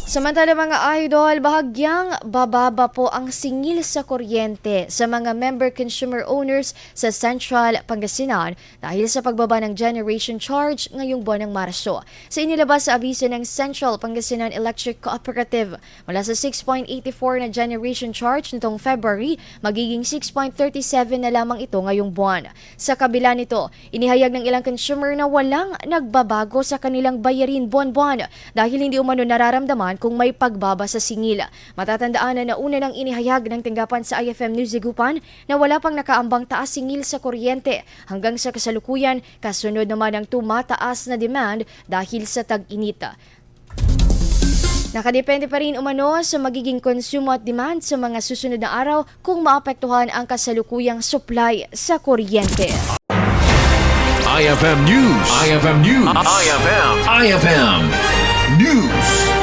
Samantala mga idol, bahagyang bababa po ang singil sa kuryente sa mga member consumer owners sa Central Pangasinan dahil sa pagbaba ng generation charge ngayong buwan ng Marso. Sa inilabas sa abiso ng Central Pangasinan Electric Cooperative, mula sa 6.84 na generation charge nitong February, magiging 6.37 na lamang ito ngayong buwan. Sa kabila nito, inihayag ng ilang consumer na walang nagbabago sa kanilang bayarin buwan-buwan dahil hindi umano nararamdaman kung may pagbaba sa singil. Matatandaan na nauna nang inihayag ng tanggapan sa IFM News Higupan na wala pang nakaambang taas singil sa kuryente hanggang sa kasalukuyan, kasunod naman ang tumataas na demand dahil sa tag-init. Nakadepende pa rin umano sa magiging konsumo at demand sa mga susunod na araw kung maapektuhan ang kasalukuyang supply sa kuryente. IFM News. IFM News. IFM News.